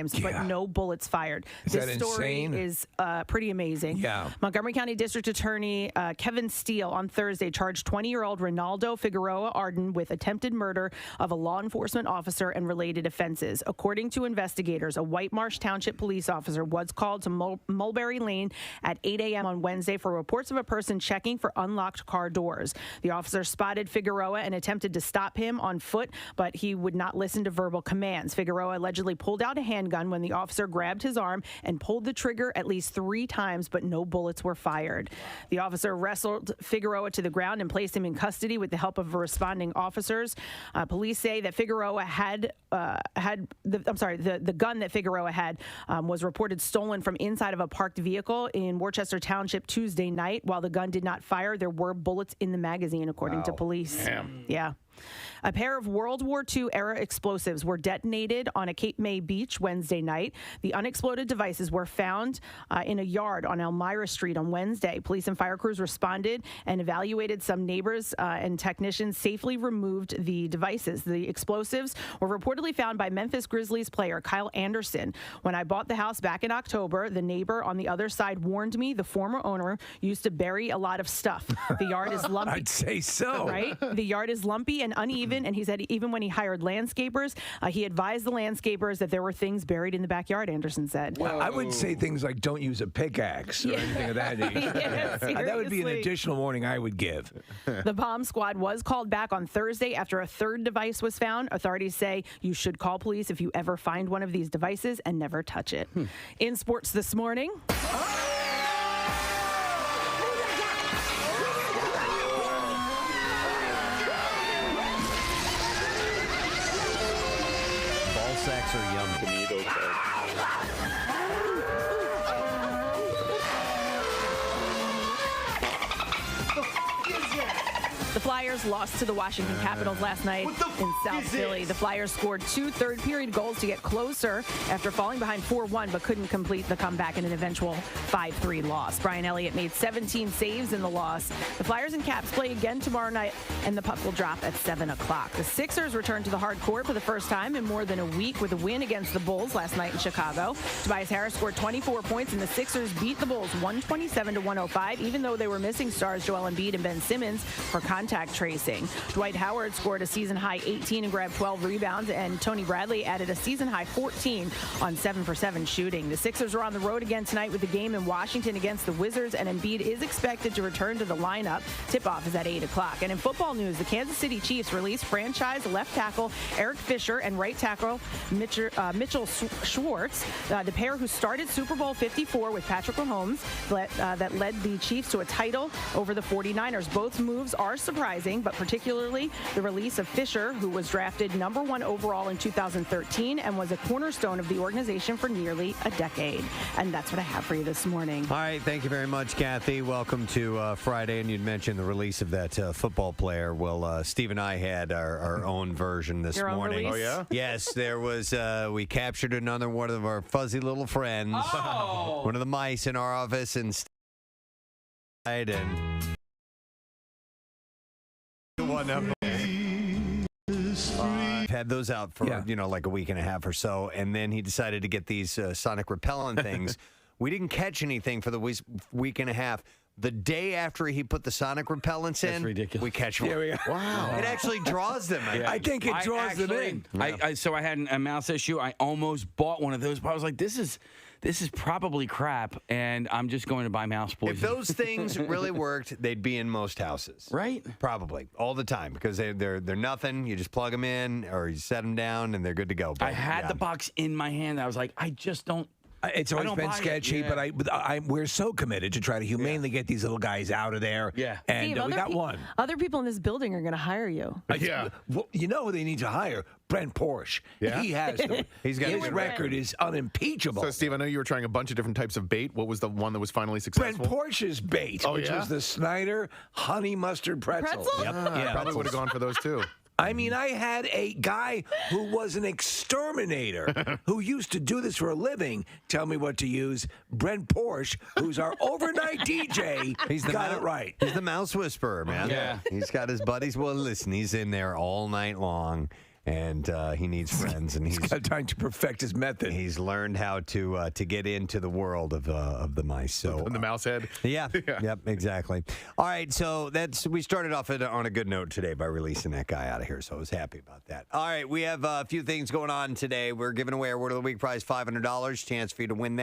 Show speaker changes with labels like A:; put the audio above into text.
A: but no bullets fired. This story is pretty amazing.
B: Yeah.
A: Montgomery County District Attorney Kevin Steele on Thursday charged 20-year-old Ronaldo Figueroa Arden with attempted murder of a law enforcement officer and related offenses. According to investigators, a White Marsh Township police officer was called to Mulberry Lane at 8 a.m. on Wednesday for reports of a person checking for unlocked car doors. The officer spotted Figueroa and attempted to stop him on foot, but he would not listen to verbal commands. Figueroa allegedly pulled out a handgun when the officer grabbed his arm and pulled the trigger at least 3 times, but no bullets were fired. The officer wrestled Figueroa to the ground and placed him in custody with the help of responding officers. Police say that Figueroa the gun that Figueroa had was reported stolen from inside of a parked vehicle in Worcester Township Tuesday night. While the gun did not fire, there were bullets in the magazine, according to police.
B: Damn.
A: Yeah. A pair of World War II-era explosives were detonated on a Cape May beach Wednesday night. The unexploded devices were found in a yard on Elmira Street on Wednesday. Police and fire crews responded and evaluated. Some neighbors and technicians safely removed the devices. The explosives were reportedly found by Memphis Grizzlies player Kyle Anderson. When I bought the house back in October, the neighbor on the other side warned me the former owner used to bury a lot of stuff. The yard is lumpy.
B: I'd say so.
A: Right? The yard is lumpy and uneven, and he said even when he hired landscapers, he advised the landscapers that there were things buried in the backyard, Anderson said.
B: Well, I would say things like don't use a pickaxe or anything of that nature. That would be an additional warning I would give.
A: The bomb squad was called back on Thursday after a third device was found. Authorities say you should call police if you ever find one of these devices and never touch it. In sports this morning.
C: Sacks are yummy. To me, those
A: The Flyers lost to the Washington Capitals last night in South Philly. The Flyers scored 2 third-period goals to get closer after falling behind 4-1, but couldn't complete the comeback in an eventual 5-3 loss. Brian Elliott made 17 saves in the loss. The Flyers and Caps play again tomorrow night, and the puck will drop at 7 o'clock. The Sixers return to the hard court for the first time in more than a week with a win against the Bulls last night in Chicago. Tobias Harris scored 24 points, and the Sixers beat the Bulls 127-105, even though they were missing stars Joel Embiid and Ben Simmons for contact tracing. Dwight Howard scored a season-high 18 and grabbed 12 rebounds, and Tony Bradley added a season-high 14 on 7-for-7 shooting. The Sixers are on the road again tonight with the game in Washington against the Wizards, and Embiid is expected to return to the lineup. Tip-off is at 8 o'clock. And in football news, the Kansas City Chiefs released franchise left tackle Eric Fisher and right tackle Mitchell Schwartz, the pair who started Super Bowl 54 with Patrick Mahomes that led the Chiefs to a title over the 49ers. Both moves are surprising, but particularly the release of Fisher, who was drafted #1 overall in 2013 and was a cornerstone of the organization for nearly a decade. And that's what I have for you this morning.
C: All right. Thank you very much, Kathy. Welcome to Friday. And you'd mentioned the release of that football player. Well, Steve and I had our own version this morning.
D: Oh, yeah?
C: Yes, there was. We captured another one of our fuzzy little friends.
B: Oh.
C: One of the mice in our office and one of them. Had those out for like a week and a half or so, and then he decided to get these sonic repellent things. We didn't catch anything for the week and a half. The day after he put the sonic repellents in,
E: ridiculous.
C: We catch one.
E: Wow.
C: It actually draws them.
B: I think it draws them in.
E: So I had a mouse issue. I almost bought one of those, but I was like, this is probably crap, and I'm just going to buy mouse poison.
C: If those things really worked, they'd be in most houses.
E: Right?
C: Probably. All the time, because they're nothing. You just plug them in, or you set them down, and they're good to go. But,
E: I had the box in my hand. I was like, I just don't.
B: It's always been sketchy, but we're so committed to try to humanely get these little guys out of there.
E: Yeah.
B: And
A: Steve,
B: we got one.
A: Other people in this building are going to hire you.
D: Yeah.
B: Well, you know who they need to hire? Brent Porsche.
D: Yeah?
B: He has them.
C: He's got
B: His record is unimpeachable.
D: So, Steve, I know you were trying a bunch of different types of bait. What was the one that was finally
B: Brent
D: successful?
B: Porsche's bait, which was the Snyder honey mustard pretzel.
A: Pretzel?
D: I probably would have gone for those, too.
B: I mean, I had a guy who was an exterminator who used to do this for a living tell me what to use. Brent Porsche, who's our overnight DJ, got it right.
C: He's the mouse whisperer, man.
E: Yeah.
C: He's got his buddies. Well, listen, he's in there all night long. and he needs friends, and
B: he's got time to perfect his method.
C: He's learned how to get into the world of the mice. So
D: the mouse head.
C: Yeah. Yep. Exactly. All right. So we started off on a good note today by releasing that guy out of here. So I was happy about that. All right. We have a few things going on today. We're giving away our Word of the Week prize, $500, chance for you to win that.